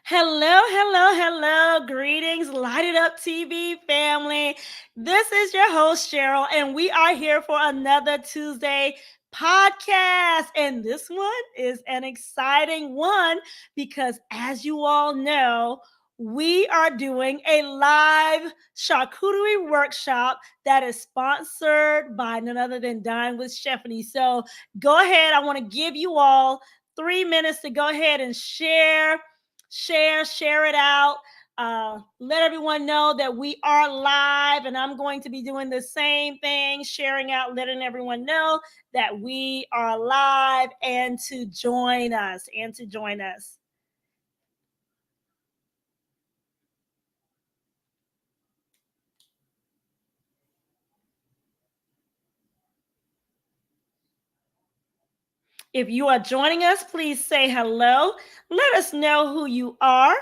Hello, hello, hello. Greetings, Light It Up TV family. This is your host, Cheryl, and we are here for another Tuesday podcast. And this one is an exciting one because, as you all know, we are doing a live charcuterie workshop that is sponsored by none other than DineWithChefanie. So go ahead. I want to give you all 3 minutes to go ahead and share it out. Let everyone know that we are live, and I'm going to be doing the same thing, sharing out, letting everyone know that we are live and to join us. If you are joining us, please say hello. Let us know who you are.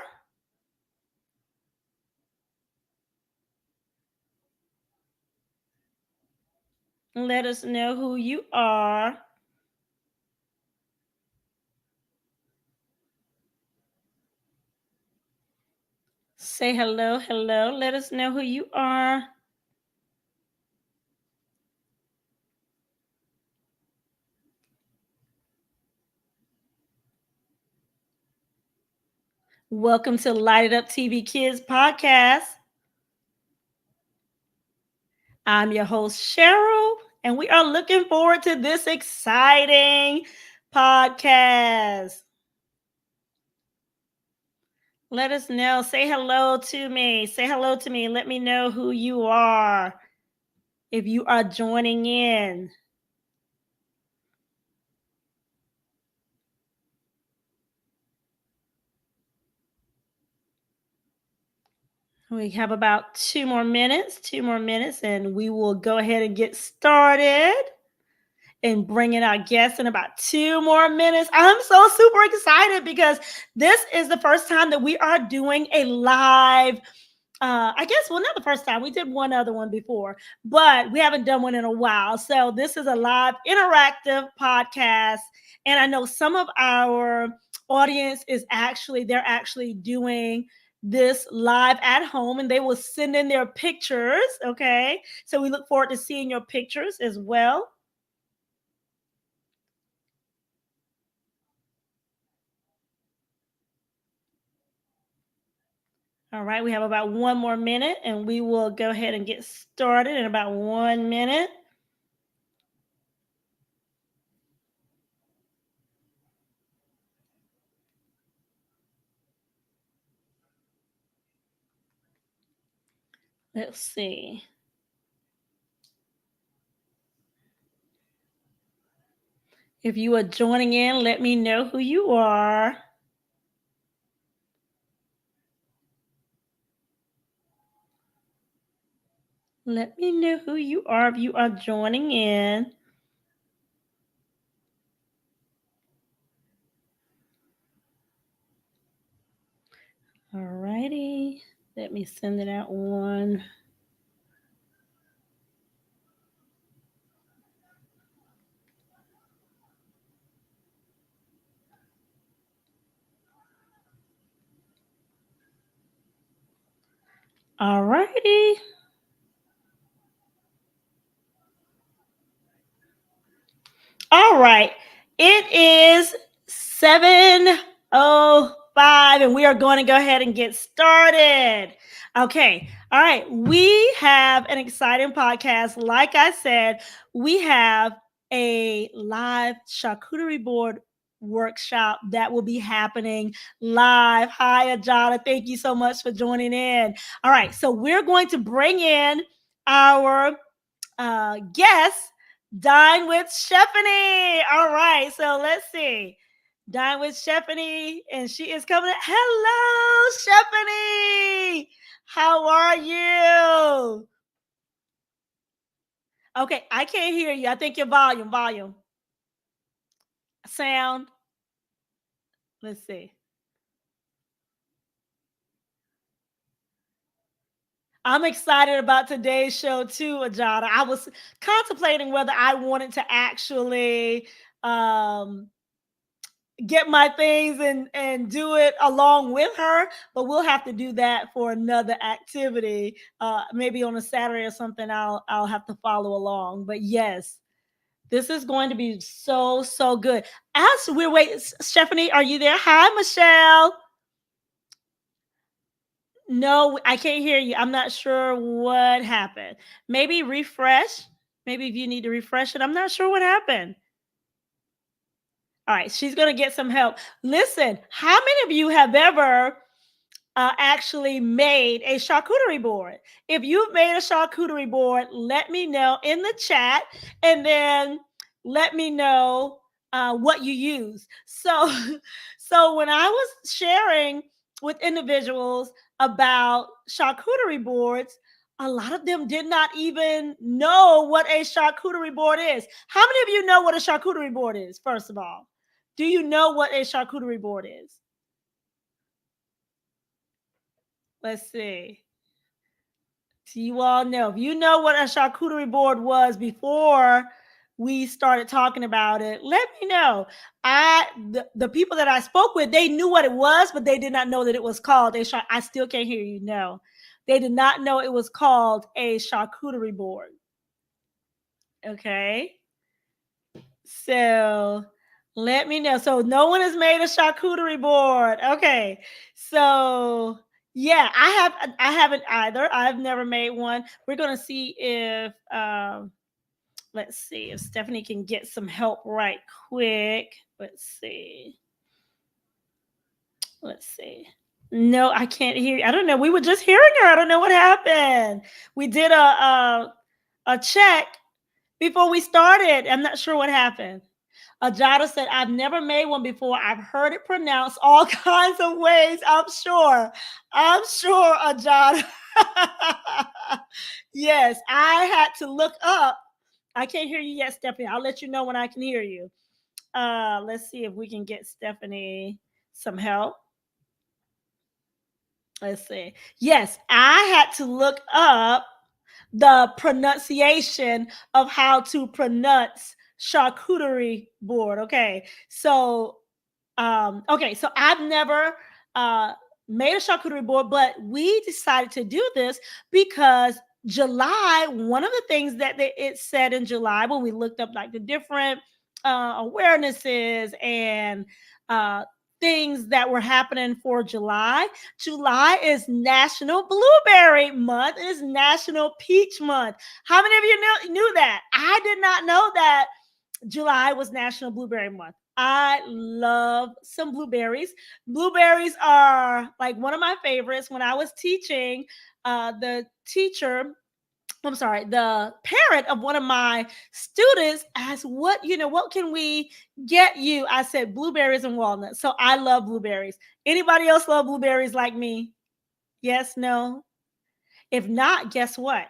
Let us know who you are. Say hello, hello. Let us know who you are. Welcome to Light It Up TV Kids podcast. I'm your host, Cheryl, and we are looking forward to this exciting podcast. Let us know. Say hello to me. Say hello to me. Let me know who you are if you are joining in. We have about 2 more minutes, and we will go ahead and get started and bring in our guests in about 2 more minutes. I'm so super excited because this is the first time that we are doing a live. I guess, well, not the first time. We did one other one before, but we haven't done one in a while. So this is a live interactive podcast. And I know some of our audience they're actually doing this live at home, and they will send in their pictures. Okay. So we look forward to seeing your pictures as well. All right, we have about 1 more minute, and we will go ahead and get started in about 1 minute. Let's see. If you are joining in, let me know who you are. Let me know who you are if you are joining in. All righty. Let me send it out one. All righty. All right. It is 7:05, and we are going to go ahead and get started. Okay. All right. We have an exciting podcast. Like I said, we have a live charcuterie board workshop that will be happening live. Hi, Ajana. Thank you so much for joining in. All right. So we're going to bring in our guest, DineWithChefanie. All right, so let's see. DineWithChefanie, and she is coming. Hello, Stephanie. How are you? Okay, I can't hear you. I think your volume, sound. Let's see. I'm excited about today's show too, Ajana. I was contemplating whether I wanted to actually um get my things and do it along with her, but we'll have to do that for another activity. Maybe on a Saturday or something, I'll have to follow along. But yes, this is going to be so good. As we're waiting, Stephanie, are you there? Hi, Michelle. No, I can't hear you. I'm not sure what happened. Maybe refresh. Maybe if you need to refresh it, I'm not sure what happened. All right, she's going to get some help. Listen, how many of you have ever actually made a charcuterie board? If you've made a charcuterie board, let me know in the chat, and then let me know what you use. So, so when I was sharing with individuals about charcuterie boards, a lot of them did not even know what a charcuterie board is. How many of you know what a charcuterie board is, first of all? Do you know what a charcuterie board is? Let's see. Do you all know? If you know what a charcuterie board was before we started talking about it, let me know. The people that I spoke with, they knew what it was, but they did not know that it was called a I still can't hear you. No. They did not know it was called a charcuterie board. Okay. So let me know. So no one has made a charcuterie board. Okay. So yeah, I haven't either. I've never made one. We're gonna see if let's see if Stephanie can get some help right quick. Let's see. Let's see. No, I can't hear you. I don't know. We were just hearing her. I don't know what happened. We did a check before we started. I'm not sure what happened. Ajada said, I've never made one before. I've heard it pronounced all kinds of ways. I'm sure, Ajada. Yes, I had to look up. I can't hear you yet, Stephanie. I'll let you know when I can hear you. Let's see if we can get Stephanie some help. Let's see. Yes, I had to look up the pronunciation of how to pronounce charcuterie board. Okay. So so I've never made a charcuterie board, but we decided to do this because July, one of the things that it said in July when we looked up like the different awarenesses and things that were happening for July. July is National Blueberry Month. It is National Peach Month. How many of you knew that? I did not know that July was National Blueberry Month. I love some blueberries. Blueberries are like one of my favorites. When I was teaching, the parent of one of my students asked, what can we get you? I said, blueberries and walnuts. So I love blueberries. Anybody else love blueberries like me? Yes, no? If not, guess what?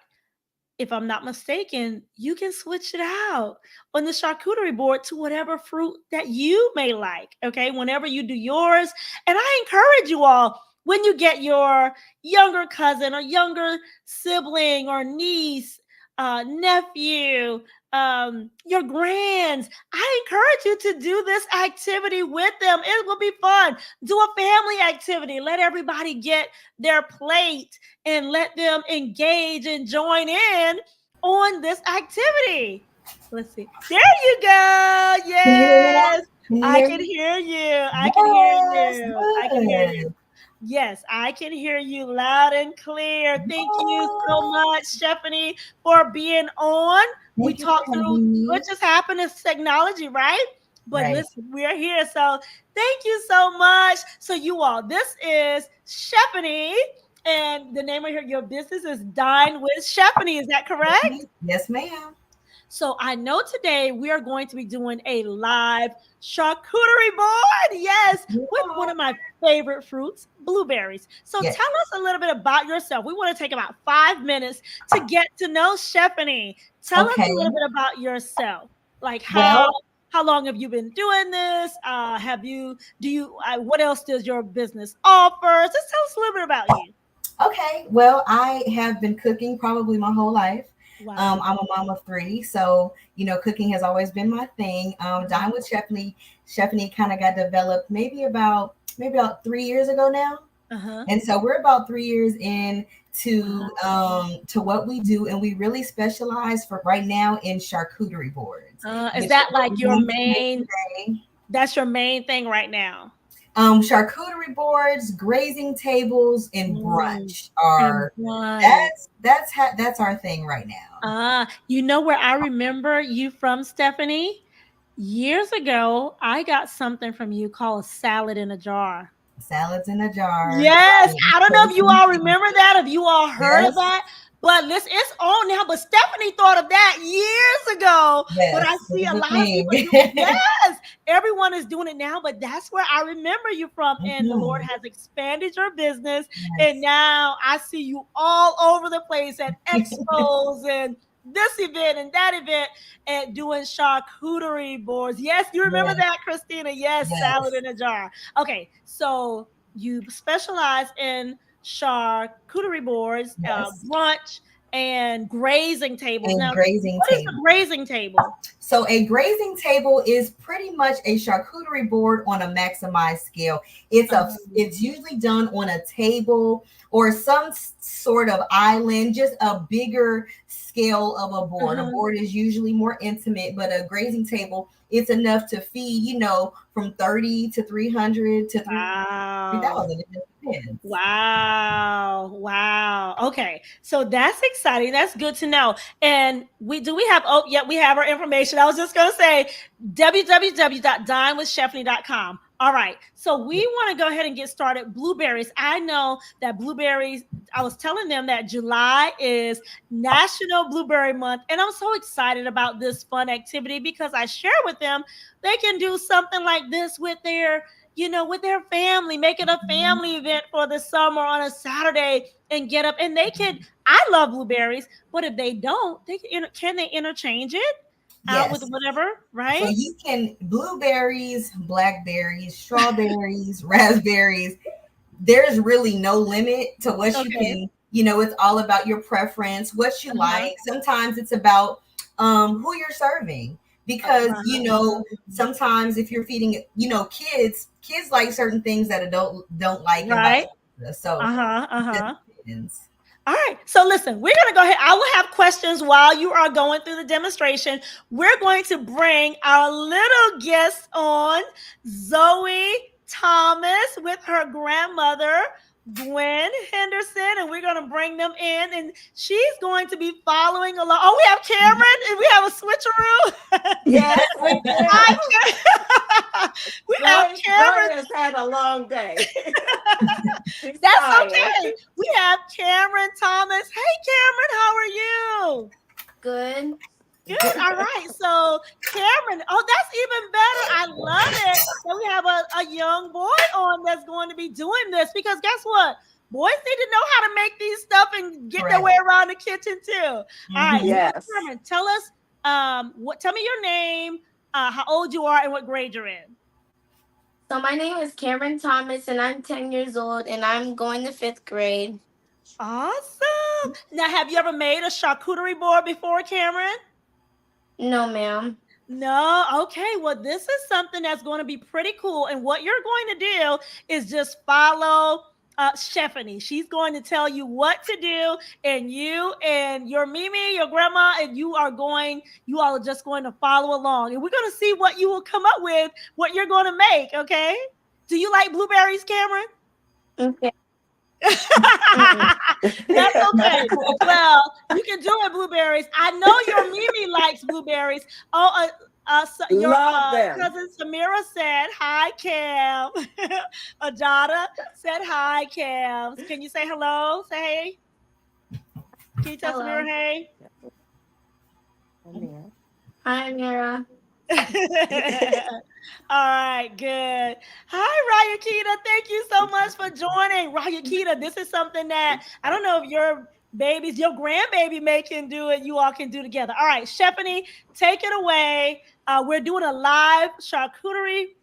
If I'm not mistaken, you can switch it out on the charcuterie board to whatever fruit that you may like. Okay, whenever you do yours. And I encourage you all, when you get your younger cousin or younger sibling or niece, nephew, your grands, I encourage you to do this activity with them. It will be fun. Do a family activity. Let everybody get their plate and let them engage and join in on this activity. Let's see. There you go. Yes. I can hear you. I can hear you. I can hear you. Yes, I can hear you loud and clear. Thank you so much, Stephanie, for being on. We talked through what just happened is technology, right? But listen, we're here. So thank you so much. So you all, this is Stephanie, and the name of your business is DineWithChefanie. Is that correct? Yes, ma'am. So I know today we are going to be doing a live charcuterie board. Yes, with one of my favorite fruits, blueberries. So tell us a little bit about yourself. We want to take about 5 minutes to get to know Stephanie. Tell us a little bit about yourself. Like how long have you been doing this? What else does your business offer? Just tell us a little bit about you. Okay. Well, I have been cooking probably my whole life. Wow. I'm a mom of three, so cooking has always been my thing. Dine with Chefanie kind of got developed maybe about 3 years ago now. Uh-huh. And so we're about 3 years in Wow. to what we do, and we really specialize for right now in charcuterie boards, Is which is that what like we're your going to make main, today. that's your main thing right now? Charcuterie boards, grazing tables, and Mm. brunch And are brunch. that's our thing right now. You know where I remember you from, Stephanie? Years ago, I got something from you called a salad in a jar. Salads in a jar. Yes, I don't know if you all Protein. remember that, if you all heard of Yes, that, but listen, it's on now. But Stephanie thought of that years ago. But I yes, it see was a a lot of thing. people doing. Yes, everyone is doing it now. But that's where I remember you from, and the Lord Mhm. has expanded your business, and Yes. now I see you all over the place at expos and this event and that event and doing charcuterie boards. Yes, you remember Yes, that, Christina? Yes, salad yes, in a jar. Okay, so you specialize in charcuterie boards, yes. brunch, and grazing tables. And Now, grazing what is the table. grazing table? So a grazing table is pretty much a charcuterie board on a maximized scale. It's usually done on a table or some sort of island, just a bigger scale of a board. A Uh-huh. board is usually more intimate, but a grazing table, it's enough to feed, from 30 to 300 to Wow. 3,000. It just depends. Wow. Wow. Okay. So that's exciting. That's good to know. And we have, oh yeah, we have our information. I was just gonna say www.dinewithchefanie.com. All right. So we want to go ahead and get started. Blueberries. I know that blueberries, I was telling them that July is National Blueberry Month. And I'm so excited about this fun activity because I share with them they can do something like this with with their family, make it a Mhm. family event for the summer on a Saturday and get up. And they could, I love blueberries, but if they don't, can they interchange it out with Yes. whatever, So right? you can blueberries, blackberries, strawberries, raspberries. There's really no limit to what you Okay. can, it's all about your preference, what you Uh-huh. like. Sometimes it's about who you're serving because, Wow. sometimes if you're feeding, kids like certain things that adult don't like and vice Right. versa. So Uh-huh. it just Uh-huh. depends. All right. So listen, we're going to go ahead. I will have questions while you are going through the demonstration. We're going to bring our little guest on, Zoe Thomas, with her grandmother, Gwen Henderson, and we're going to bring them in, and she's going to be following along. Oh, we have Cameron, and we have a switcheroo. Yes, we Hi, do. we have Joy Cameron. has had a long day. She's That's tired. okay. We have Cameron Thomas. Hey, Cameron, how are you? Good. Good. All right. So, Cameron, oh, that's even better. I love it that we have a young boy on that's going to be doing this because guess what? Boys need to know how to make these stuff and get their Correct. way around the kitchen too. All right. So, Mhm. Yes. Cameron, tell us tell me your name, how old you are, and what grade you're in. So my name is Cameron Thomas and I'm 10 years old and I'm going to fifth grade. Awesome. Now, have you ever made a charcuterie board before, Cameron? No, ma'am. No, okay. Well, this is something that's going to be pretty cool. And what you're going to do is just follow Chefanie. She's going to tell you what to do, and you and your Mimi, your grandma, and you are just going to follow along. And we're going to see what you will come up with, what you're going to make. Okay. Do you like blueberries, Cameron? Okay. Mm-mm. That's okay. Well, you can do it, blueberries. I know your Mimi likes blueberries. Oh, your Love them. cousin Samira said hi, Cam. Ajada said hi, Cam. Can you say hello? Say hey. Can you tell Samira Hello. hey? Hi, Mira. All right, good. Hi, Rayakita. Thank you so much for joining. Rayakita, this is something that I don't know if your babies, your grandbaby may can do it. You all can do together. All right, Chefanie, take it away. We're doing a live charcuterie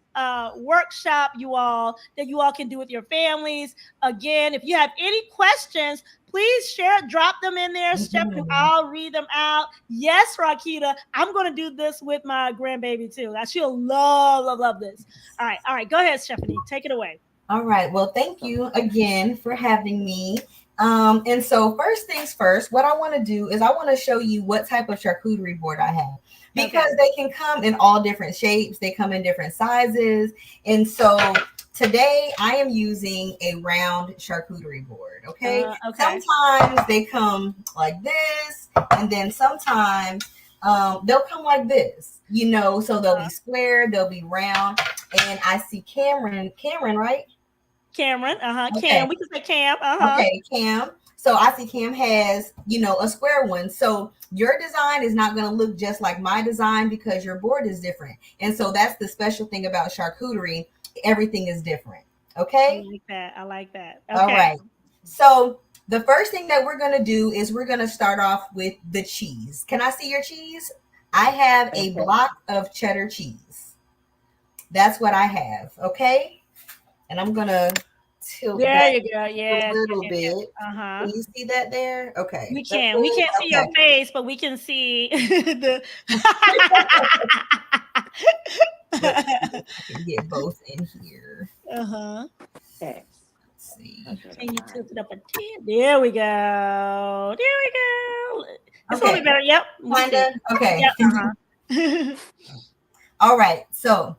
workshop, you all, that you all can do with your families. Again, if you have any questions, please share, drop them in there. Stephanie, I'll read them out. Yes, Rakita, I'm going to do this with my grandbaby too. She'll love this. All right. Go ahead, Stephanie. Take it away. All right. Well, thank you again for having me. And so first things first, what I want to do is I want to show you what type of charcuterie board I have, because they can come in all different shapes. They come in different sizes. And so today I am using a round charcuterie board. Okay. Sometimes they come like this, and then sometimes they'll come like this, so they'll be square, they'll be round. And I see Cameron, right? Cameron, Okay. Cam, we can say Cam, Okay, Cam. So I see Cam has, a square one. So your design is not going to look just like my design because your board is different. And so that's the special thing about charcuterie. Everything is different. Okay. I like that. Okay. All right. So the first thing that we're going to do is we're going to start off with the cheese. Can I see your cheese? I have a block of cheddar cheese. That's what I have. Okay. And I'm going to tilt there you go. Yeah. A little bit. Can you see that there? Okay. We can. We can't see your face, but we can see the. I can get both in here. Okay. Let's see. Can you tilt it up a bit? There we go. It's a little bit better. Yep. Kinda. Okay. Yep. All right. So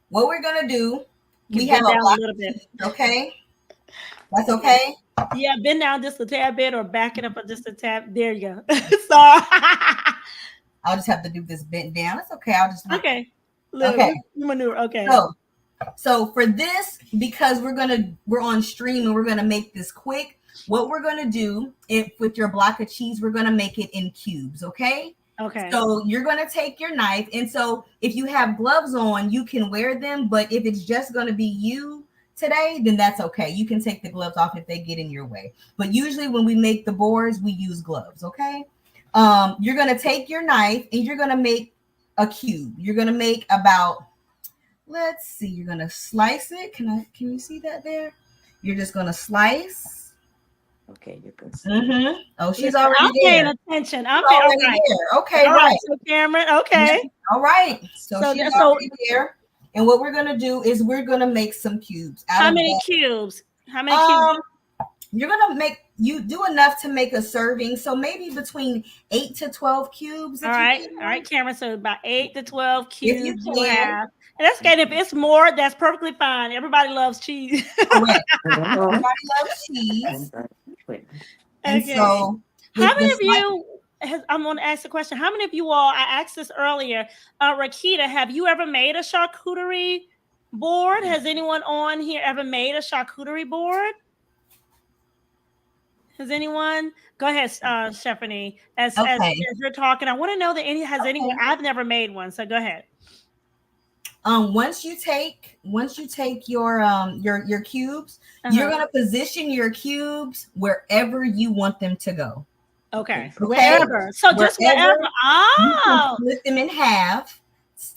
what we're gonna do, we have a little bit. Okay. That's okay. Yeah, bend down just a tad bit or back it up just a tad. There you go. Sorry. I'll just have to do this bent down. It's okay. I'll just okay. Maneuver. Okay. So for this, because we're on stream and we're gonna make this quick, what we're gonna do with your block of cheese, we're gonna make it in cubes. Okay. Okay. So you're gonna take your knife, and so if you have gloves on, you can wear them. But if it's just gonna be you today, then that's okay. You can take the gloves off if they get in your way. But usually when we make the boards, we use gloves. Okay. You're gonna take your knife and you're gonna make a cube. You're gonna make about, let's see, you're gonna slice it. Can you see that there? You're just gonna slice. Okay, you're good. Oh, she's already there. I'm paying attention. I'm already there. Okay, right. So Cameron, okay. All right. So she's already there. And what we're gonna do is we're gonna make some cubes. How many cubes? You're gonna you do enough to make a serving. So maybe between 8 to 12 cubes. All right, Cameron. So about 8 to 12 cubes you have. And that's good. If it's more, that's perfectly fine. Everybody loves cheese. Everybody loves cheese. And okay. so how many of you, I'm going to ask the question, how many of you all, I asked this earlier, Rakita, have you ever made a charcuterie board? Has anyone on here ever made a charcuterie board? Has anyone? Go ahead, Stephanie. As you're talking, I want to know that anyone. I've never made one, so go ahead. Once you take your cubes, you're gonna position your cubes wherever you want them to go. Okay. Wherever. So just wherever. Oh. Split them in half.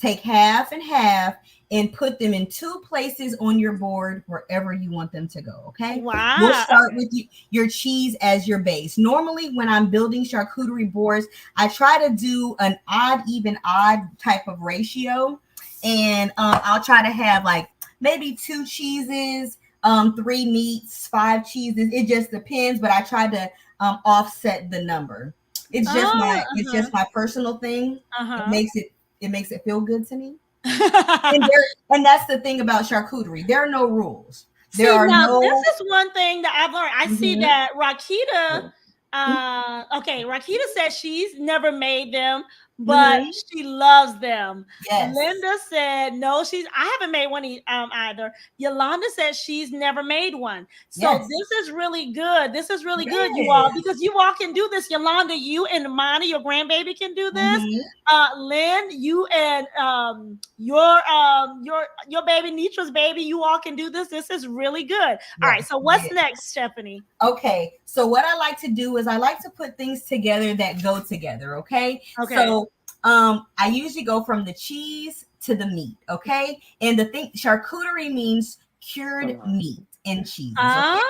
Take half and half and put them in 2 places on your board wherever you want them to go. Okay. Wow. We'll start with your cheese as your base. Normally, when I'm building charcuterie boards, I try to do an odd, even odd type of ratio. And I'll try to have like maybe 2 cheeses, 3 meats, 5 cheeses. It just depends, but I try to offset the number. It's just my personal thing. It makes it feel good to me. and that's the thing about charcuterie. There are no rules. This is one thing that I've learned. I see that Rakita. Rakita said she's never made them, but she loves them. Yes. Linda said no, I haven't made one either. Yolanda said she's never made one. So this is really good. This is really good, you all, because you all can do this. Yolanda, you and Monty, your grandbaby, can do this. Lynn, you and your baby, Nitra's baby, you all can do this. This is really good. All right. So what's next, Stephanie? Okay. So what I like to do is I like to put things together that go together. Okay. Okay. So I usually go from the cheese to the meat, okay? And the thing, charcuterie means cured meat and cheeses, okay?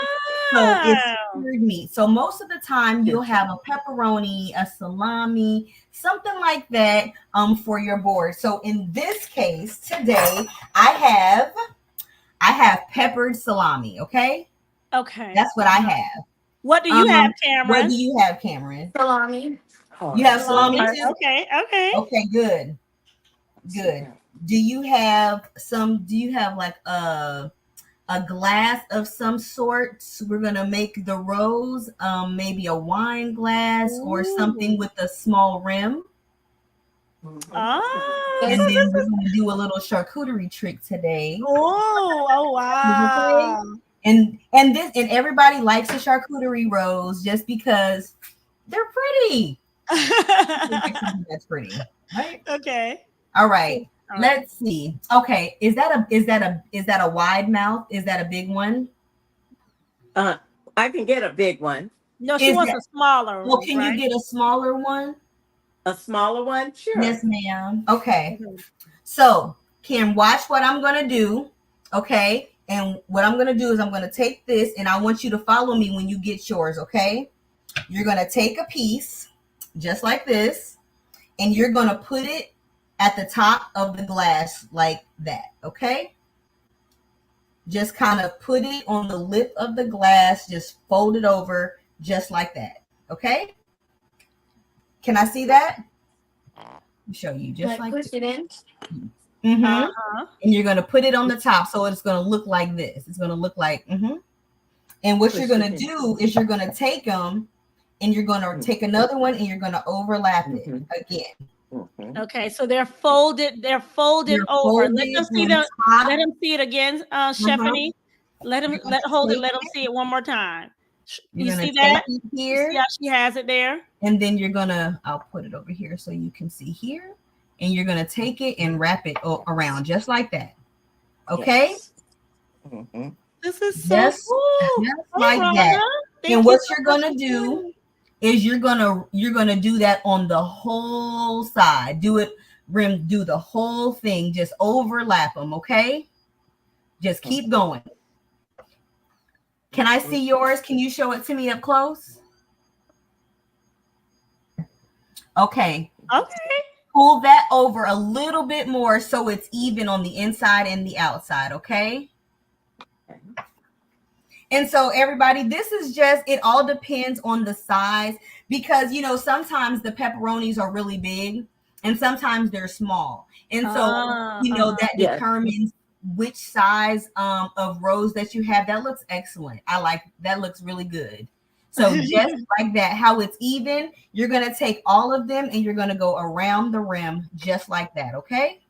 So it's Oh, cured meat. So most of the time you'll have a pepperoni, a salami, something like that for your board. So in this case today, I have peppered salami, okay? okay. That's what I have. What do you have, What Cameron? do you have, Cameron? Salami. You have salami Salami. too? Okay, okay. Okay, good. Good. Do you have like a glass of some sort? So we're gonna make the rose, maybe a wine glass or something with a small rim. Oh, And so then this we're is gonna do a little charcuterie trick today. oh Okay? wow. And everybody likes a charcuterie rose just because they're pretty. That's pretty, right? Okay. All right. All right. Let's see. Okay, is that a wide mouth? Is that a big one? I can get a big one. No, she Is wants that, a smaller well, one, can right? you get a smaller one? A smaller one? Sure. Yes, ma'am. Okay. Mhm. So, Kim, watch what I'm gonna do. Okay. And what I'm gonna do is I'm gonna take this and I want you to follow me when you get yours, okay? You're gonna take a piece just like this, and you're gonna put it at the top of the glass like that, okay? Just kind of put it on the lip of the glass, just fold it over just like that, okay? Can I see that? I'll show you just like Push this. it in. Mm-hmm. Uh-huh. And you're going to put it on the top, so it's going to look like this. It's going to look like, And what you're going to do is you're going to take them and you're going to take another one and you're going to overlap it again. Okay, so they're folded. They're folded over. Let them see the. Let them see it again, Chefanie. Let him hold it. Let them see it one more time. You see that? Here. You see how she has it there? And then you're gonna. I'll put it over here so you can see here. And you're gonna take it and wrap it around just like that. Okay. Yes. Mm-hmm. This is so cool. Just like that. And what you're gonna do is you're gonna do that on the whole side. Do the whole thing. Just overlap them, okay? Just keep going. Can I see yours? Can you show it to me up close? Okay. Okay. Pull that over a little bit more so it's even on the inside and the outside, okay? And so everybody, this is just, it all depends on the size because, sometimes the pepperonis are really big and sometimes they're small. And so, that determines which size of rose that you have. That looks excellent. That looks really good. So just like that, how it's even, you're going to take all of them and you're going to go around the rim just like that, okay?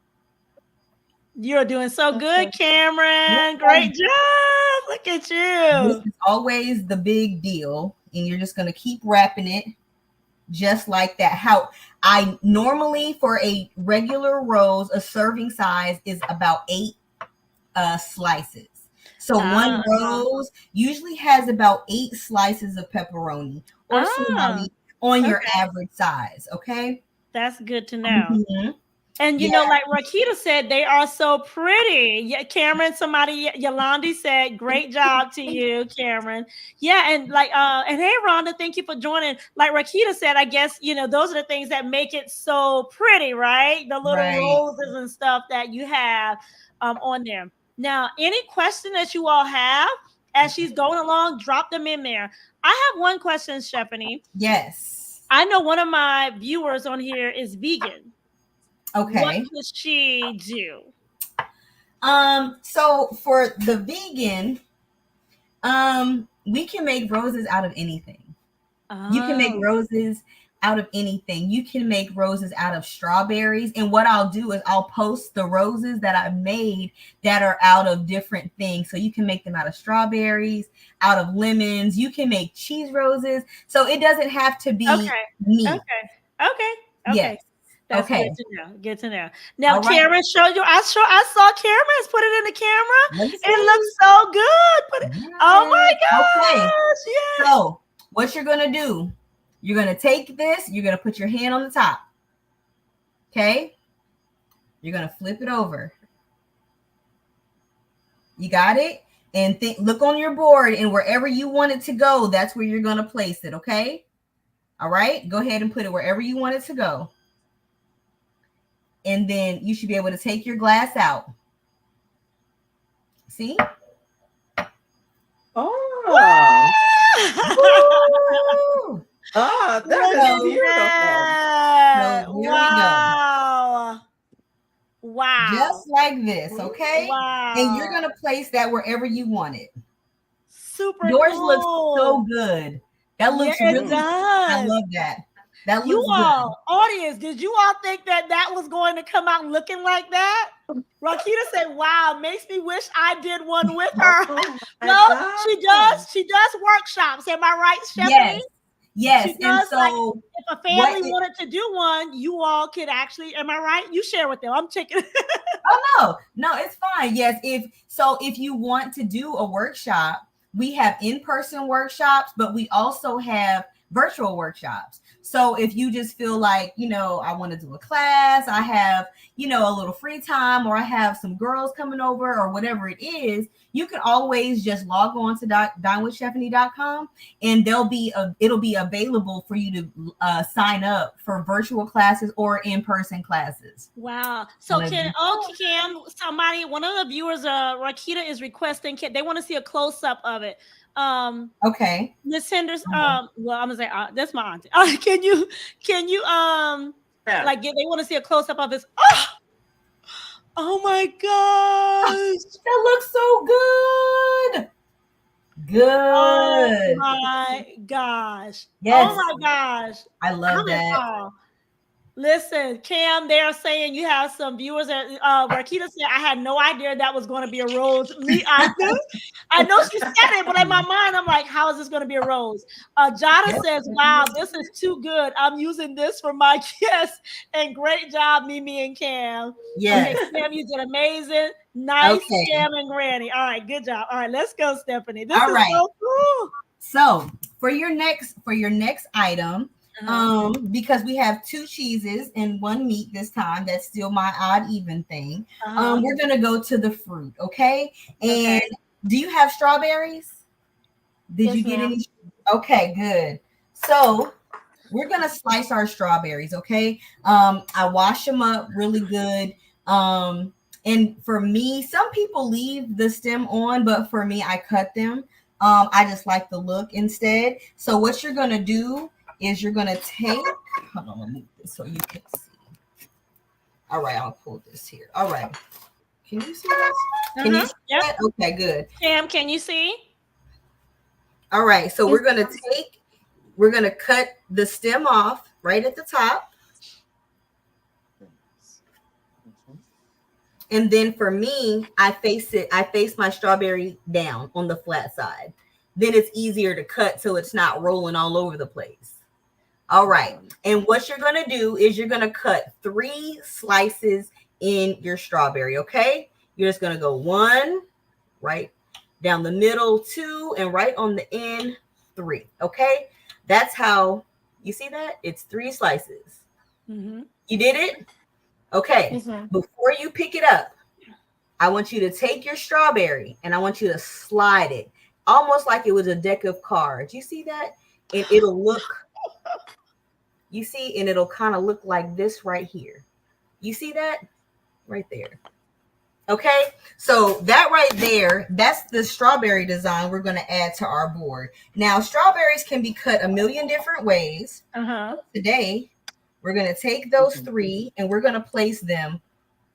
You're doing so good, Cameron. Great job. Look at you. This is always the big deal. And you're just going to keep wrapping it just like that. How I normally, for a regular rose, a serving size is about 8 slices. So one rose usually has about 8 slices of pepperoni or salami on your average size. Okay. That's good to know. Mm-hmm. And like Rakita said, they are so pretty. Yeah, Cameron, Yolandi said, great job to you, Cameron. Yeah, and and hey, Rhonda, thank you for joining. Like Rakita said, I guess, those are the things that make it so pretty, right? The little roses and stuff that you have on there. Now, any question that you all have as she's going along, drop them in there. I have one question, Chefanie. Yes. I know one of my viewers on here is vegan. Okay. What does she do? So for the vegan, we can make roses out of anything. You can make roses out of anything. You can make roses out of strawberries. And what I'll do is I'll post the roses that I've made that are out of different things. So you can make them out of strawberries, out of lemons. You can make cheese roses. So it doesn't have to be meat. Okay. Yes. That's good to know. Good to know. Now, Karen showed you. I saw Cameron's put it in the camera. It looks so good. Oh my gosh. Okay. Yes. So what you're gonna do? You're gonna take this. You're gonna put your hand on the top. Okay. You're going to flip it over. You got it? And look on your board, and wherever you want it to go, that's where you're going to place it. Okay. All right. Go ahead and put it wherever you want it to go. And then you should be able to take your glass out. See? Oh. Woo! Oh, Look that at is beautiful. that. So here we go. Wow. Wow. Just like this, okay? Wow. And you're going to place that wherever you want it. Super Yours cool. looks so good. That looks Yeah, it really does. I love that. That looks You good. all, audience, did you all think that that was going to come out looking like that? Rakita said, wow, makes me wish I did one with her. Oh, my No, God. she does. She does workshops. Am I right, Stephanie? Yes. Yes. She And does, so like, if a family wanted to do one, you all could actually, am I right? You share with them. I'm checking. no, it's fine. Yes. If you want to do a workshop, we have in-person workshops, but we also have virtual workshops. So if you just feel like, I want to do a class, I have, a little free time, or I have some girls coming over, or whatever it is, you can always just log on to DineWithChefanie.com, and it'll be available for you to sign up for virtual classes or in-person classes. Wow. So Cam, one of the viewers, Rakita is requesting, they want to see a close-up of it. Okay. Miss Henderson, well, I'm gonna say that's my auntie. Can you like they want to see a close-up of this? Oh my gosh. That looks so good. Good. Oh my gosh. Yes. Oh my gosh. I love that. Listen, Cam, they are saying you have some viewers that Rakita said, I had no idea that was going to be a rose. Me either. I know she said it, but in my mind, I'm like, how is this going to be a rose? Jada says, wow, this is too good. I'm using this for my guests. And great job, Mimi and Cam. Yes. Okay, Cam, you did amazing. Nice, Cam and Granny. All right, good job. All right, let's go, Stephanie. This is so cool. So for your next item, because we have 2 cheeses and 1 meat this time, that's still my odd even thing. We're gonna go to the fruit, okay? And do you have strawberries? Did you get any? Okay, good. So we're gonna slice our strawberries, okay? I wash them up really good. And for me, some people leave the stem on, but for me, I cut them. I just like the look instead. So what you're gonna do is you're gonna take, hold on, let me move this so you can see. All right, I'll pull this here. All right. Can you see this? Can you see that? Okay, good. Cam, can you see? All right, so we're gonna cut the stem off right at the top. And then for me, I face my strawberry down on the flat side. Then it's easier to cut so it's not rolling all over the place. All right. And what you're going to do is you're going to cut 3 slices in your strawberry, okay? You're just going to go 1, right down the middle, 2, and right on the end, 3, okay? That's how, you see that? It's 3 slices. You did it? Okay. Before you pick it up, I want you to take your strawberry and I want you to slide it almost like it was a deck of cards. You see that? And it'll look, you see, and it'll kind of look like this right here. You see that? Right there. Okay. So that right there, that's the strawberry design we're going to add to our board. Now, strawberries can be cut a million different ways. Today, we're going to take those 3 and we're going to place them.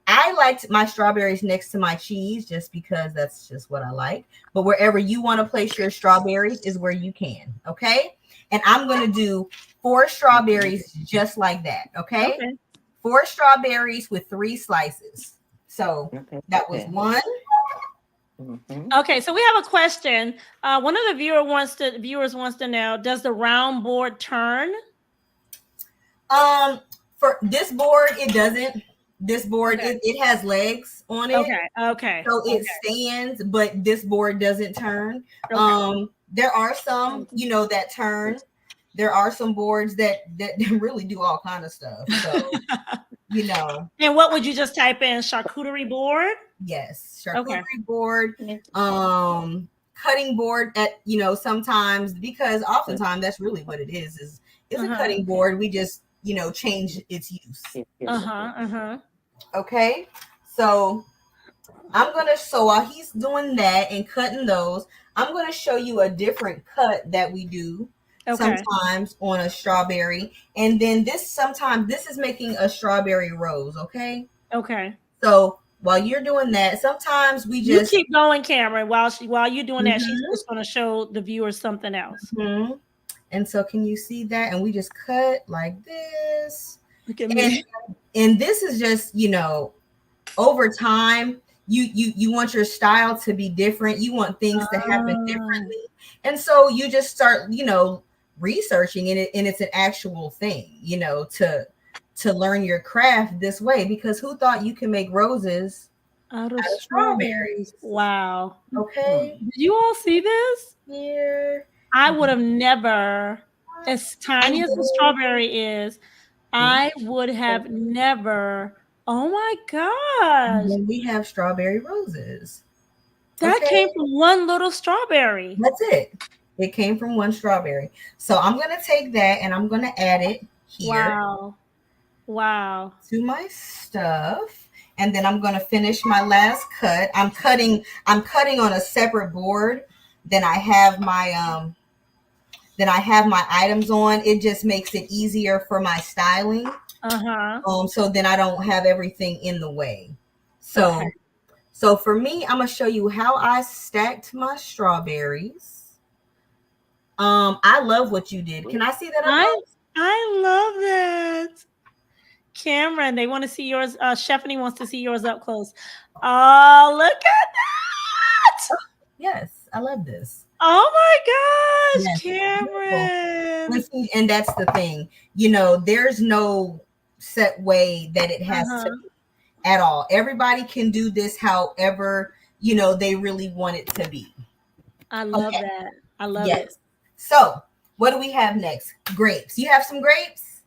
I liked my strawberries next to my cheese just because that's just what I like. But wherever you want to place your strawberries is where you can. Okay. And I'm going to do 4 strawberries just like that. Okay. 4 strawberries with 3 slices. So that was 1. Okay, so we have a question. One of the viewers wants to know, does the round board turn? For this board, it doesn't. This board, it has legs on it. Okay. So it stands, but this board doesn't turn. There are some, that turn. There are some boards that really do all kind of stuff. So you know. And what would you just type in? Charcuterie board? Yes, Okay. charcuterie board, cutting board at, you know, sometimes, because oftentimes that's really what it is a cutting board. We just, you know, change its use. Okay, so so while he's doing that and cutting those, I'm gonna show you a different cut that we do sometimes on a strawberry. And then sometimes this is making a strawberry rose. Okay. So while you're doing that, sometimes we just you keep going, Cameron. While you're doing that, she's just gonna show the viewers something else. And so can you see that? And we just cut like this. Look at me. And this is just, you know, over time, you want your style to be different. You want things to happen differently. And so you just start, you know, researching it, and it's an actual thing, you know, to learn your craft this way, because who thought you can make roses out of strawberries? Wow. Okay. Did you all see this? Here. I would have never, as tiny as the strawberry is, I would have never. Oh my gosh. And we have strawberry roses. That came from one little strawberry. That's it. It came from one strawberry. So I'm going to take that and I'm going to add it here. Wow. To my stuff. And then I'm going to finish my last cut. I'm cutting on a separate board than I have my items on. It just makes it easier for my styling. So then I don't have everything in the way. So for me, I'm gonna show you how I stacked my strawberries. I love what you did. Can I see that? I love that. Cameron, they want to see yours. Chefanie wants to see yours up close. Oh, look at that. Yes, I love this. Oh my gosh, Cameron. And that's the thing. You know, there's no set way that it has to be at all. Everybody can do this however, you know, they really want it to be. I love that. I love it. So what do we have next? Grapes. You have some grapes?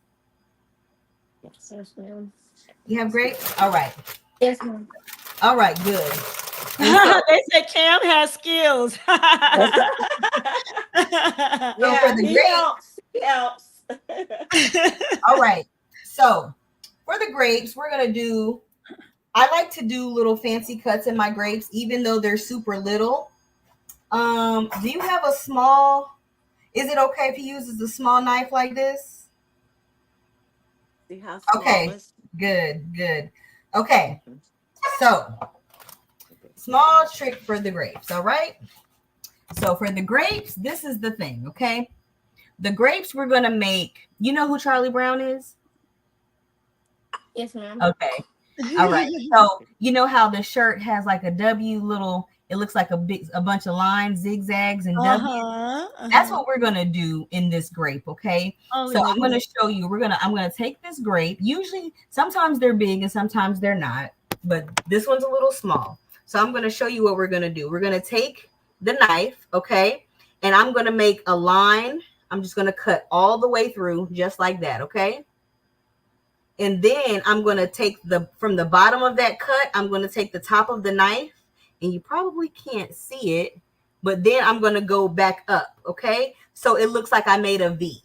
Yes, ma'am. You have grapes? All right. Yes, ma'am. All right, good. They said Cam has skills. So for the grapes, helps. All right. So for the grapes, we're going to do, I like to do little fancy cuts in my grapes, even though they're super little. Do you have a small, is it okay if he uses a small knife like this? See how small okay, good. Okay, so small trick for the grapes, all right? So for the grapes, this is the thing, okay? The grapes we're going to make, you know who Charlie Brown is? Yes, ma'am. Okay. All right. So you know how the shirt has like a W little, it looks like a bunch of lines, zigzags and W. That's what we're gonna do in this grape, okay? So I'm gonna show you. I'm gonna take this grape. Usually, sometimes they're big and sometimes they're not, but this one's a little small. So I'm gonna show you what we're gonna do. We're gonna take the knife, okay, and I'm gonna make a line. I'm just gonna cut all the way through, just like that, okay? And then I'm going to take from the bottom of that cut, I'm going to take the top of the knife, and you probably can't see it, but then I'm going to go back up. Okay. So it looks like I made a V.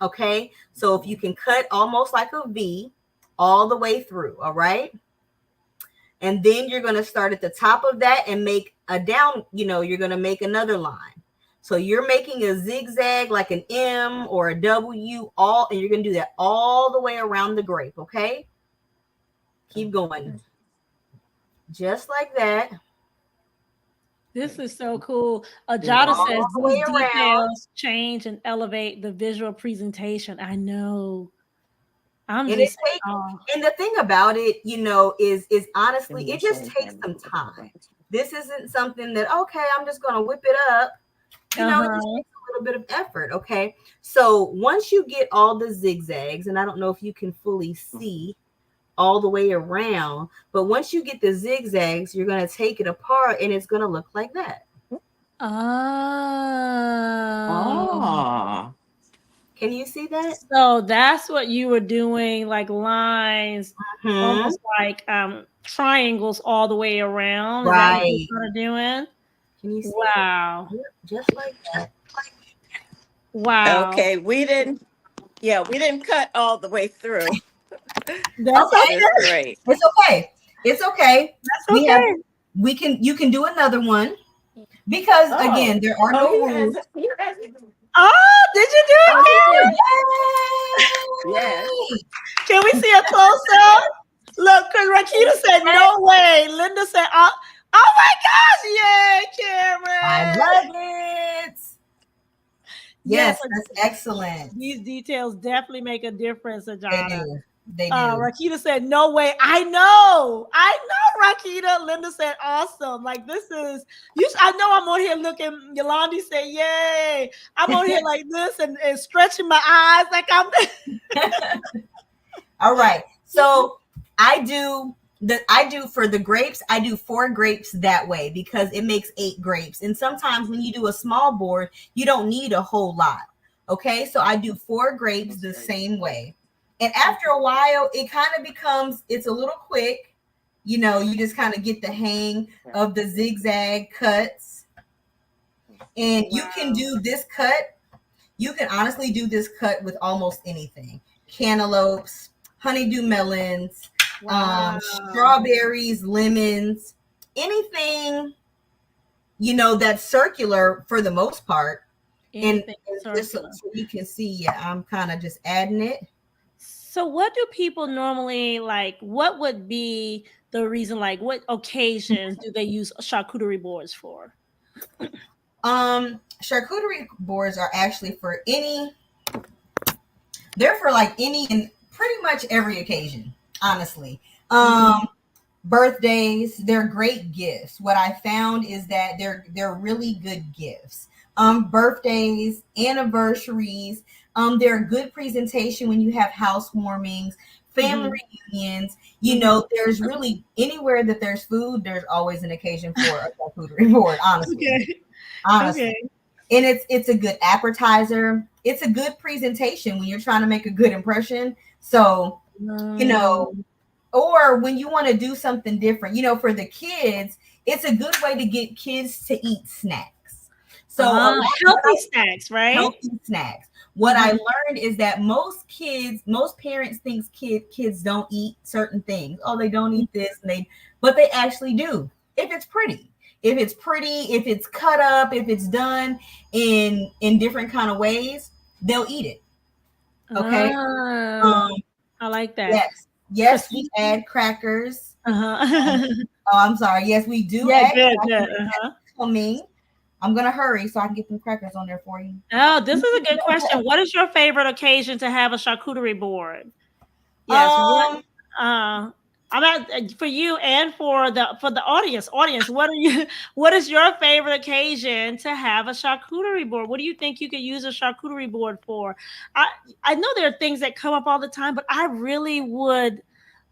Okay. So if you can cut almost like a V all the way through. All right. And then you're going to start at the top of that and make a down, you're going to make another line. So you're making a zigzag like an M or a W, and you're going to do that all the way around the grape, okay? Keep going. Just like that. This is so cool. Ajada says these details change and elevate the visual presentation. I know. And the thing about it, is honestly, it just takes some time. This isn't something that, okay, I'm just going to whip it up. It just takes a little bit of effort, okay? So once you get all the zigzags, and I don't know if you can fully see all the way around, but once you get the zigzags, you're going to take it apart, and it's going to look like that. Can you see that? So that's what you were doing, like lines, almost like triangles all the way around. Is that what you Right. started doing? Can you see? Wow. Yep, just like that. Wow. Okay, we didn't cut all the way through. That's Okay. okay. Just great. It's okay. It's okay. That's okay. You can do another one because again, there are no rules. Oh, did you do it, Oh, he Karen? did. Yes. Can we see a close up? Look, because Rakita said no way. Linda said, oh my gosh, yay, Cameron. I love it. Yes, Yes, that's excellent. these details definitely make a difference, They Ajana. do. They do. Rakita said, no way. I know, Rakita. Linda said, awesome. Like, this is, I know I'm on here looking, Yolandi said, yay. I'm on here like this and stretching my eyes like I'm. All right. So I do for the grapes, I do 4 grapes that way because it makes 8 grapes. And sometimes when you do a small board, you don't need a whole lot. Okay. So I do 4 grapes the same way. And after a while, it kind of becomes, it's a little quick. You know, you just kind of get the hang of the zigzag cuts. And you can do this cut. You can honestly do this cut with almost anything. Cantaloupes, honeydew melons, strawberries, lemons, anything, you know, that's circular for the most part. And just so you can see, yeah, I'm kind of just adding it. So what do people normally like? What would be the reason? Like, what occasions do they use charcuterie boards for? Charcuterie boards are actually for they're for like any and pretty much every occasion, honestly. Birthdays, they're great gifts. What I found is that they're really good gifts. Birthdays, anniversaries, they're a good presentation when you have housewarmings, family reunions. You know, there's really anywhere that there's food, there's always an occasion for a charcuterie board, honestly. Honestly. And it's a good appetizer. It's a good presentation when you're trying to make a good impression. So, you know, or when you want to do something different, you know, for the kids, it's a good way to get kids to eat snacks. So healthy snacks, right? Healthy snacks. What I learned is that most parents think kids don't eat certain things. Oh, they don't eat this, but they actually do. If it's pretty, if it's cut up, if it's done in different kind of ways, they'll eat it. Okay. I like that. Yes, we add crackers. I'm sorry. Yes, we do. Yeah, add good. Coming. I'm gonna hurry so I can get some crackers on there for you. Oh, this is a good question. What is your favorite occasion to have a charcuterie board? Yes. I'm at for you and for the audience. What is your favorite occasion to have a charcuterie board? What do you think you could use a charcuterie board for? I know there are things that come up all the time, but I really would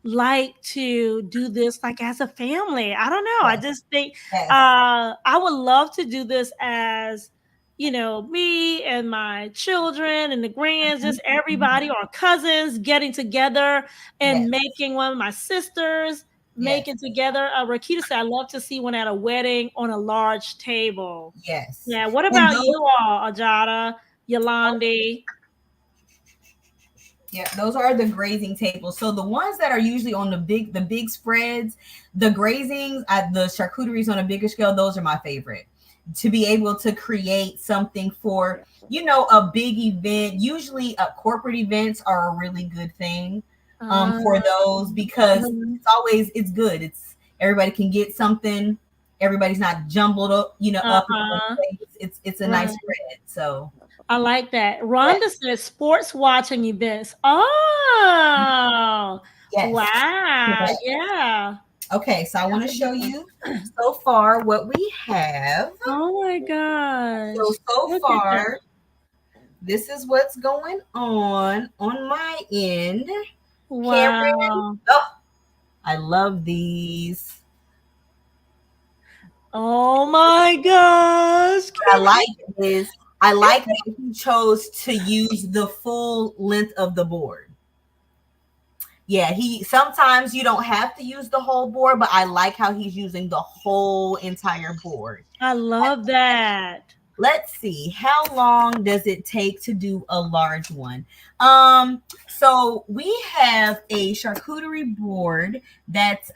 like to do this like as a family. I don't know. I just think I would love to do this as, you know, me and my children and the grands, just everybody or cousins getting together and making one. My sisters making together. Rakita said, I love to see one at a wedding on a large table. Yes. Yeah. What about you all, Ajada, Yolandi? Yeah, those are the grazing tables. So the ones that are usually on the big spreads, the grazings, the charcuteries on a bigger scale, those are my favorite. To be able to create something for, you know, a big event. Usually corporate events are a really good thing for those because it's good. It's everybody can get something. Everybody's not jumbled up, you know, up. It's a nice spread. So I like that. Rhonda says sports watching events. Oh, wow. Yeah. Okay, so I want to show you so far what we have. Oh my gosh. So far, this is what's going on my end. Wow. Cameron, oh, I love these. Oh my gosh. What I like is I like that he chose to use the full length of the board. Yeah, sometimes you don't have to use the whole board, but I like how he's using the whole entire board. I love that. Let's see, how long does it take to do a large one? So we have a charcuterie board that's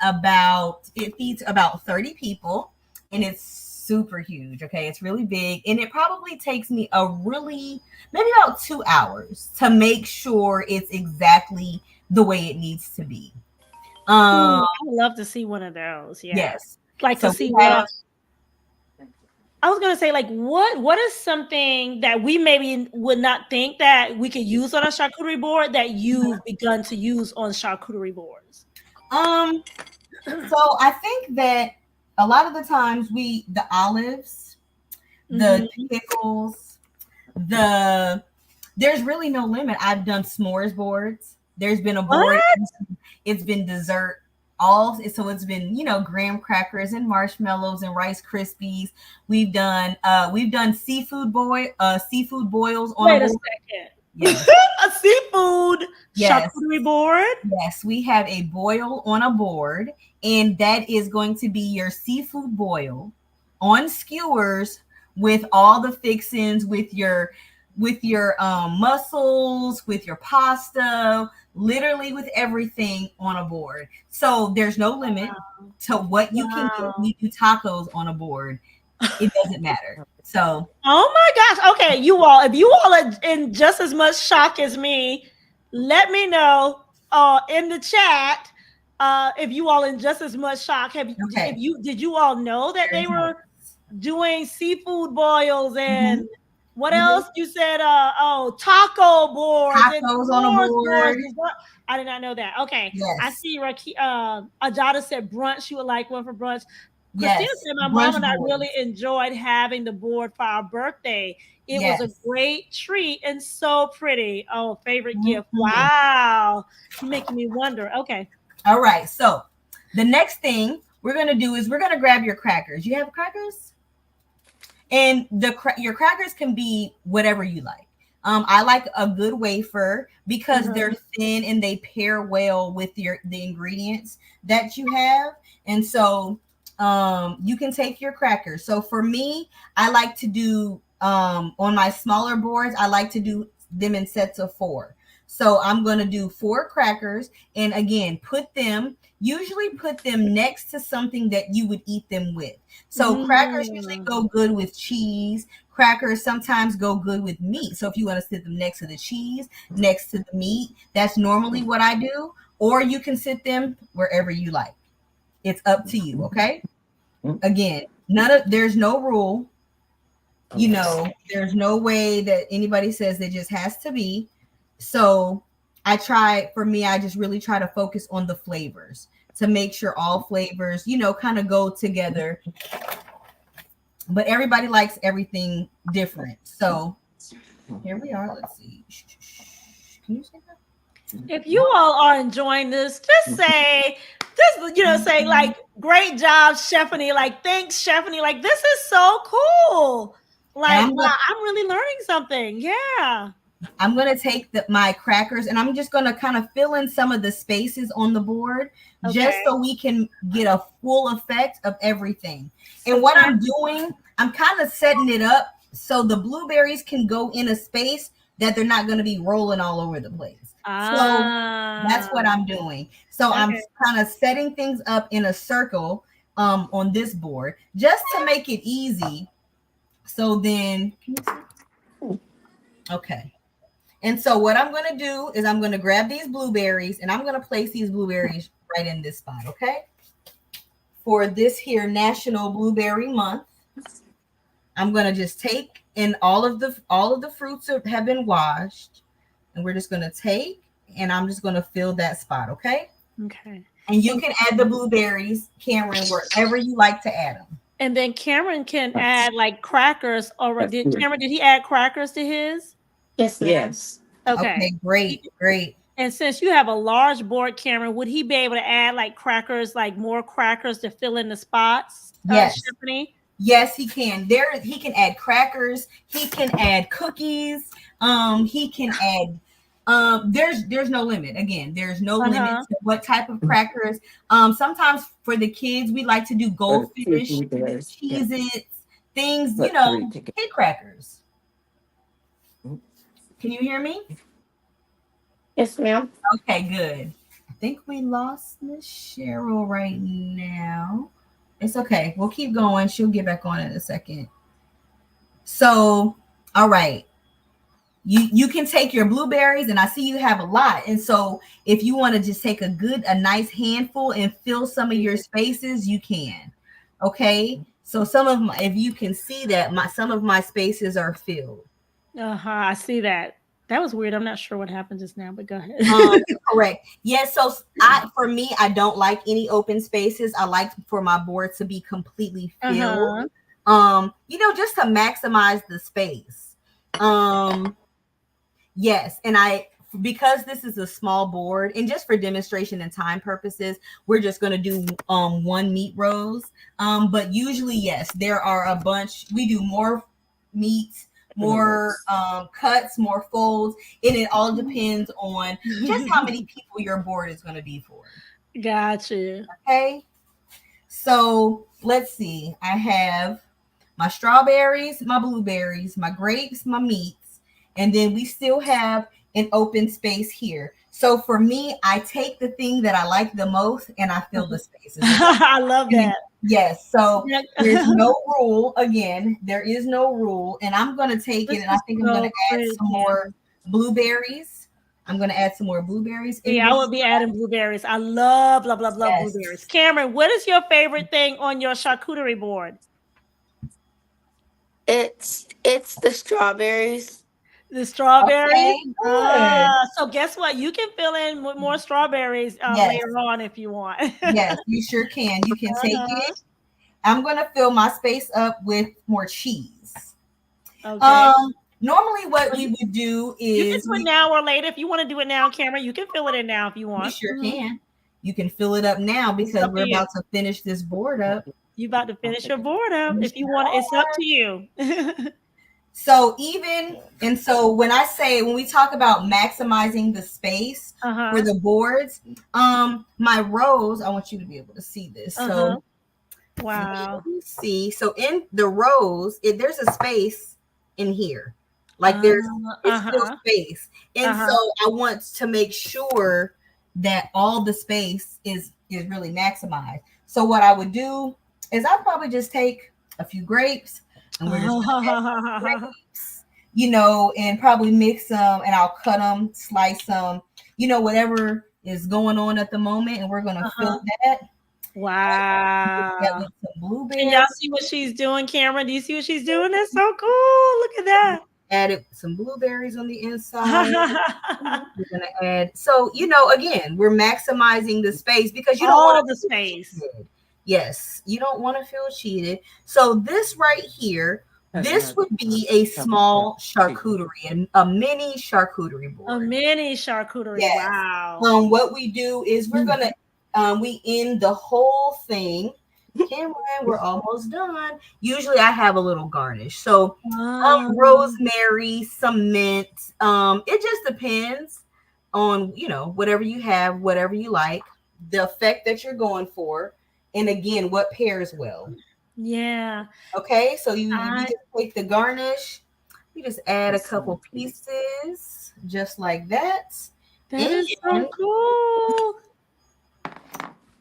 it feeds about 30 people, and it's super huge. Okay, it's really big, and it probably takes me maybe about 2 hours to make sure it's exactly the way it needs to be. I would love to see one of those. Yeah. Yes. Like to see what I was gonna say, like, what is something that we maybe would not think that we could use on a charcuterie board that you've begun to use on charcuterie boards? So I think that a lot of the times the olives, the pickles, there's really no limit. I've done s'mores boards. There's been a board, it's been dessert. So it's been, graham crackers and marshmallows and Rice Krispies. We've done seafood boils on Wait a second. Yes. A seafood charcuterie board? Yes, we have a boil on a board, and that is going to be your seafood boil on skewers with all the fixings, with your mussels, with your pasta, literally with everything on a board. So there's no limit to what you can do. We do tacos on a board. It doesn't matter. So, oh my gosh. Okay, you all, if you all are in just as much shock as me, let me know in the chat if you all in just as much shock. Did you all know that they were doing seafood boils and what else you said? Taco boards. Tacos on a board. I did not know that. Okay. Yes. I see Ajada said brunch. She would like one for brunch. Yes. Christina said my mom and I really enjoyed having the board for our birthday. It was a great treat and so pretty. Oh, favorite gift. Wow. You're making me wonder. Okay. All right. So the next thing we're going to do is we're going to grab your crackers. You have crackers? And your crackers can be whatever you like. I like a good wafer because they're thin and they pair well with the ingredients that you have. And so you can take your crackers. So for me, I like to do on my smaller boards, I like to do them in sets of 4. So I'm going to do 4 crackers, and again, usually put them next to something that you would eat them with. So crackers usually go good with cheese. Crackers sometimes go good with meat. So if you want to sit them next to the cheese, next to the meat, that's normally what I do. Or you can sit them wherever you like. It's up to you, okay? Again, there's no rule. There's no way that anybody says it just has to be. So I just really try to focus on the flavors to make sure all flavors, kind of go together. But everybody likes everything different. So here we are. Let's see. Can you say that? If you all are enjoying this, just say like, great job, Chefanie. Like, thanks, Chefanie. Like, this is so cool. Like, I'm really learning something. Yeah. I'm going to take my crackers and I'm just going to kind of fill in some of the spaces on the board just so we can get a full effect of everything. And what I'm doing, I'm kind of setting it up so the blueberries can go in a space that they're not going to be rolling all over the place. So that's what I'm doing. So I'm kind of setting things up in a circle on this board just to make it easy. So then, okay. And so what I'm going to do is I'm going to grab these blueberries and I'm going to place these blueberries right in this spot, okay? For this here National Blueberry Month, I'm going to just take and all of the fruits have been washed, and we're just going to take and I'm just going to fill that spot, okay? Okay. And you can add the blueberries, Cameron, wherever you like to add them. And then Cameron can add like crackers. Did he add crackers to his? Yes. Yes. Okay, great. And since you have a large board, Cameron, would he be able to add like crackers, like more crackers to fill in the spots? Yes. Chefanie? Yes, he can. He can add crackers. He can add cookies. He can add. There's no limit. Again, there's no limit Uh-huh. to what type of crackers. Sometimes for the kids, we like to do goldfish, Cheez-Its, things. Put You know, three together. kid crackers. Can you hear me? Yes, ma'am. Okay, good. I think we lost Miss Cheryl right now. It's okay. We'll keep going. She'll get back on in a second. So, all right. You can take your blueberries, and I see you have a lot. And so if you want to just take a nice handful and fill some of your spaces, you can. Okay. So if you can see that some of my spaces are filled. I see that. That was weird. I'm not sure what happened just now, but go ahead. Correct. Yeah. So for me, I don't like any open spaces. I like for my board to be completely filled. Just to maximize the space. Yes. And because this is a small board and just for demonstration and time purposes, we're just going to do 1 meat rows. But usually, yes, there are a bunch. We do more meats, more cuts, more folds, and it all depends on just how many people your board is going to be for. Gotcha. Okay. So let's see. I have my strawberries, my blueberries, my grapes, my meats, and then we still have an open space here. So for me, I take the thing that I like the most and I fill the spaces. I love that. Yes. So there's no rule. Again, there is no rule. And I'm going to take it and I think I'm going to add some more blueberries. I'm going to add some more blueberries. Yeah, I would be adding blueberries. I love blueberries. Cameron, what is your favorite thing on your charcuterie board? It's the strawberries. The strawberries. Okay, So guess what? You can fill in with more strawberries later on if you want. Yes, you sure can. You can take it. I'm going to fill my space up with more cheese. Okay. Normally what we would do is you can do it now or later. If you want to do it now, Cameron, you can fill it in now if you want. You sure can. You can fill it up now because we're about to finish this board up. You about to finish your board up. If you want, it's up to you. So when we talk about maximizing the space for the boards, my rows, I want you to be able to see this. So wow. See, so in the rows, there's a space in here. Like there's still space. And so I want to make sure that all the space is really maximized. So what I would do is I'd probably just take a few grapes and we're just gonna grapes, and probably mix them and I'll cut them, slice them, whatever is going on at the moment, and we're gonna fill that. Wow. With some blueberries. Can y'all see what she's doing, Cameron? Do you see what she's doing? That's so cool. Look at that. Added some blueberries on the inside. We're gonna add. So again, we're maximizing the space because you don't want the space. Yes, you don't want to feel cheated. So this right here, this would be a small charcuterie and a mini charcuterie board. A mini charcuterie. Yes. Wow. What we do is we're gonna we end the whole thing. Cameron, we're almost done. Usually I have a little garnish. So rosemary, some mint. It just depends on whatever you have, whatever you like, the effect that you're going for. And again, what pairs well? Yeah. Okay, so you just take the garnish, you just add a couple pieces, just like that. That is so cool.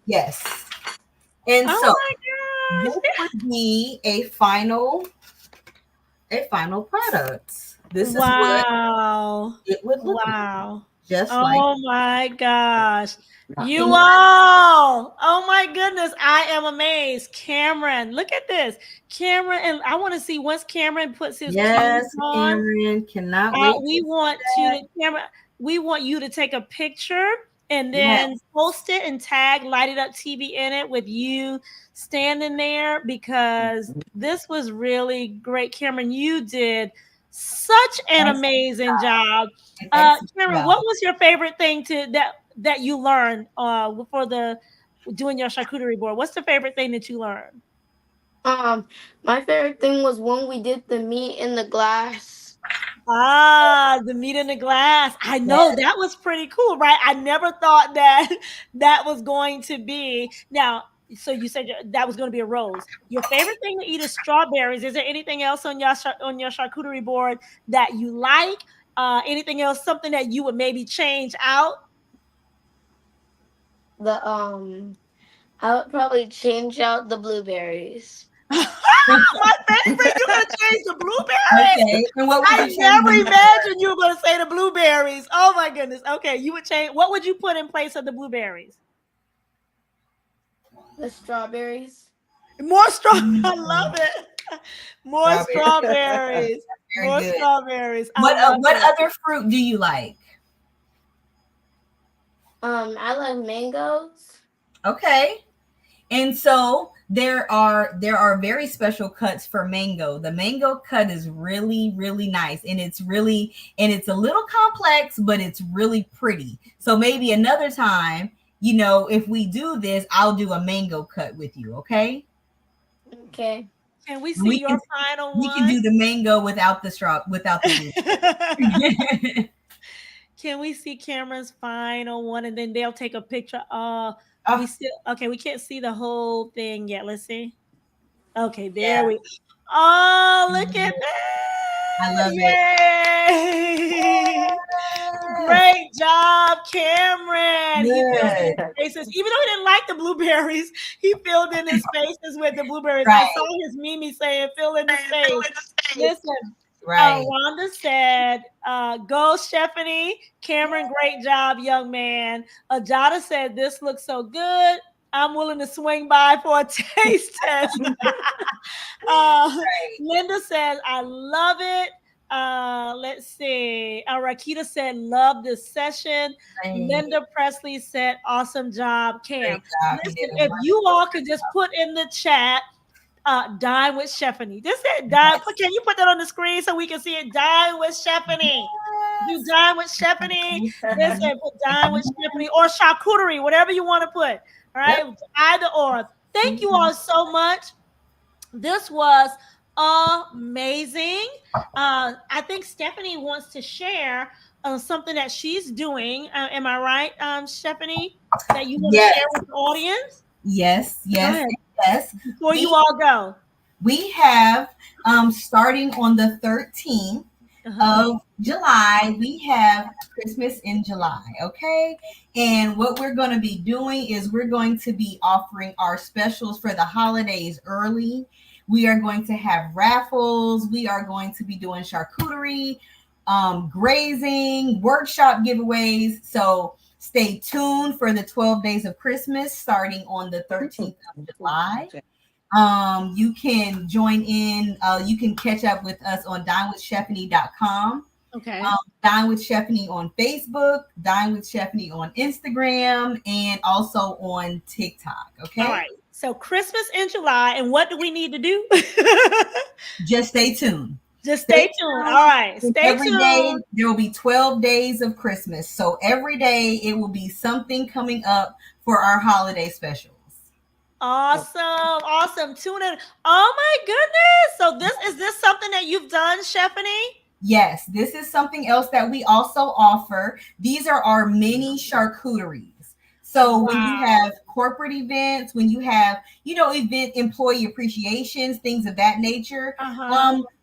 Yes. And so this would be a final product. This is what it would look like. Just like. Oh my gosh. You all. Oh my goodness. I am amazed. Cameron, look at this. Cameron, and I want to see once Cameron puts his Yes, on, Cameron cannot wait. we want you to take a picture and then post it and tag Light It Up TV in it with you standing there, because this was really great. Cameron, you did such an amazing job. Cameron, what was your favorite thing that you learned for doing your charcuterie board? What's the favorite thing that you learned? My favorite thing was when we did the meat in the glass. Ah, the meat in the glass. I know that was pretty cool, right? I never thought that that was going to be. Now, so you said that was going to be a rose. Your favorite thing to eat is strawberries. Is there anything else on on your charcuterie board that you like? Anything else? Something that you would maybe change out? I would probably change out the blueberries. My favorite. You're gonna change the blueberries. Okay. And what would I you change? never imagined you were gonna say the blueberries. Oh my goodness. Okay, you would change. What would you put in place of the blueberries? The strawberries. More straw. I love it. More Strawberries. strawberries. Very More good. strawberries. What it. other fruit do you like? I love mangoes. Okay. And so there are very special cuts for mango. The mango cut is really, really nice. And it's a little complex, but it's really pretty. So maybe another time, if we do this, I'll do a mango cut with you. Okay. Okay. Can we see your final one? We can do the mango without the blue. Can we see Cameron's final one? And then they'll take a picture. We can't see the whole thing yet. Let's see. Okay, there we. Oh, look at that! I love it. Yes. Great job, Cameron. He filled in Good. his spaces. Even though he didn't like the blueberries, he filled in his spaces with the blueberries. Right. I saw his Mimi saying, "Fill in the space." Listen. Right. Rhonda said, "Go, Chefanie. Cameron, great job, young man." Ajada said, "This looks so good. I'm willing to swing by for a taste test." Linda says, "I love it." Let's see. Rakita said, "Love this session." Right. Linda Presley said, "Awesome job, Cam." Job. Listen, if you all could just put in the chat, Dine with Chefanie. This is Dine. Can you put that on the screen so we can see it? Dine with Chefanie. You Dine with Chefanie. Listen, put Dine with Chefanie or charcuterie, whatever you want to put. All right, either or. Thank you all so much. This was amazing. I think Stephanie wants to share something that she's doing. Am I right, Stephanie? That you want to share with the audience? Yes. Before you all go, we have starting on the 13th of July, we have Christmas in July. Okay. And what we're going to be doing is we're going to be offering our specials for the holidays early. We are going to have raffles. We are going to be doing charcuterie, grazing, workshop giveaways. So stay tuned for the 12 days of Christmas starting on the 13th of July. You can join in. You can catch up with us on DineWithChefanie.com. Okay. Dine with Chefanie on Facebook, Dine with Chefanie on Instagram, and also on TikTok. Okay. All right. So Christmas in July, and what do we need to do? Just stay tuned. Just stay tuned. All right. Stay every tuned. Day, there will be 12 days of Christmas. So every day it will be something coming up for our holiday specials. Awesome. Tune in. Oh my goodness. So is this something that you've done, Chefanie? Yes, this is something else that we also offer. These are our mini charcuteries. So when you have corporate events, when you have, event employee appreciations, things of that nature,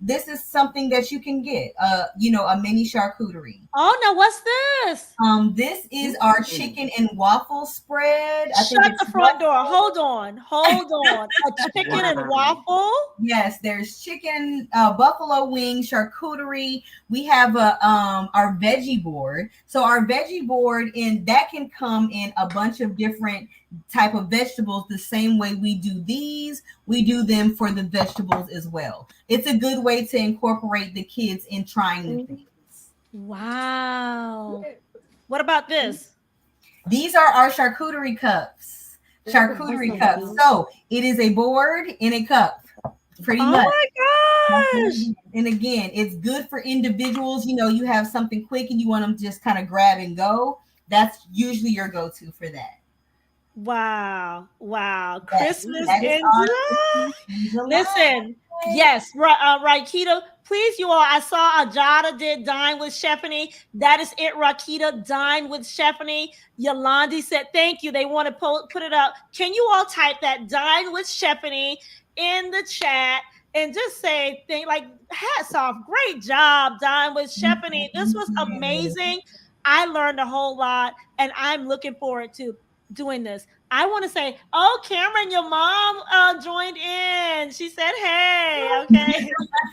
this is something that you can get, a mini charcuterie. Oh, no, what's this? This is our chicken and waffle spread. Shut the front door. Hold on. A chicken and waffle? Yes, there's chicken, buffalo wing, charcuterie. We have our veggie board. So our veggie board, that can come in a bunch of different type of vegetables. The same way we do these, we do them for the vegetables as well. It's a good way to incorporate the kids in trying new things. Wow. What about this? These are our charcuterie cups. So it is a board in a cup, pretty much. Oh my gosh. And again, it's good for individuals. You have something quick and you want them to just kind of grab and go. That's usually your go-to for that. Wow. Wow. Yes, Christmas that is in our July. Christmas in July. Listen, yes, right, Rakita. Please, you all. I saw Ajada did Dine with Chefany. That is it, Rakita. Dine with Chefany. Yolandi said thank you. They want to put it up. Can you all type that Dine with Chefany in the chat and just say thing like hats off. Great job, Dine with Chefany. This was amazing. I learned a whole lot, and I'm looking forward to doing this. I want to say, oh, Cameron, your mom joined in. She said, hey, okay.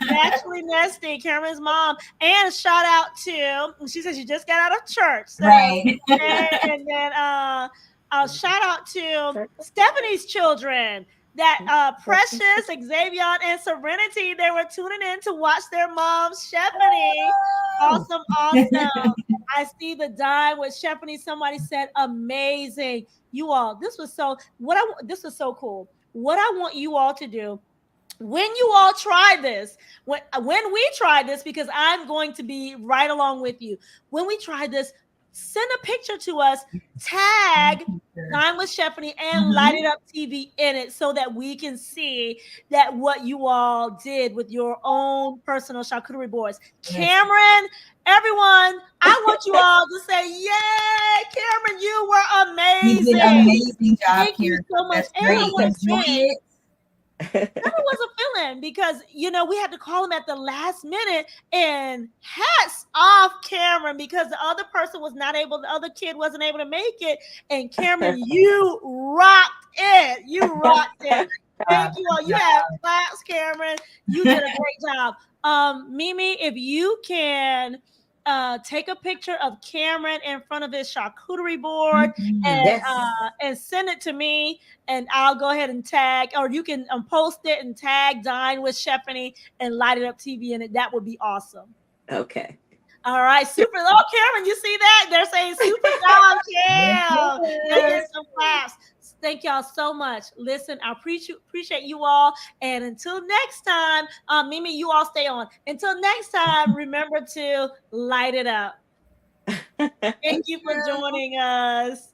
Naturally Nesty, Cameron's mom. And shout out to, she said she just got out of church. So, Right. and then shout out to Stephanie's children. That Precious, Xavier, and Serenity, they were tuning in to watch their mom, Chefany. Awesome. I see the Dine with Chefany. Somebody said amazing. You all, this was so cool. What I want you all to do when you all try this, when we try this, because I'm going to be right along with you. When we try this, send a picture to us, tag Dine with Chefany and Light It Up TV in it so that we can see that what you all did with your own personal charcuterie boards. Cameron, everyone, I want you all to say, yay, Cameron, you were amazing. You did an amazing job, Thank you Karen. so much. That's And great. I want to Enjoy say, it. that was a feeling because we had to call him at the last minute, and hats off Cameron because the other kid wasn't able to make it, and Cameron, you rocked it. Thank you all. You have claps, Cameron. You did a great job. Mimi, if you can take a picture of Cameron in front of his charcuterie board and send it to me, and I'll go ahead and tag, or you can post it and tag Dine with Chefany and Light It Up TV in it. That would be awesome. Okay. All right, super. Oh, Cameron, you see that? They're saying super job, Cam. They're getting some claps. Thank y'all so much. Listen, I appreciate you all. And until next time, Mimi, you all stay on. Until next time, remember to light it up. Thank you for joining us.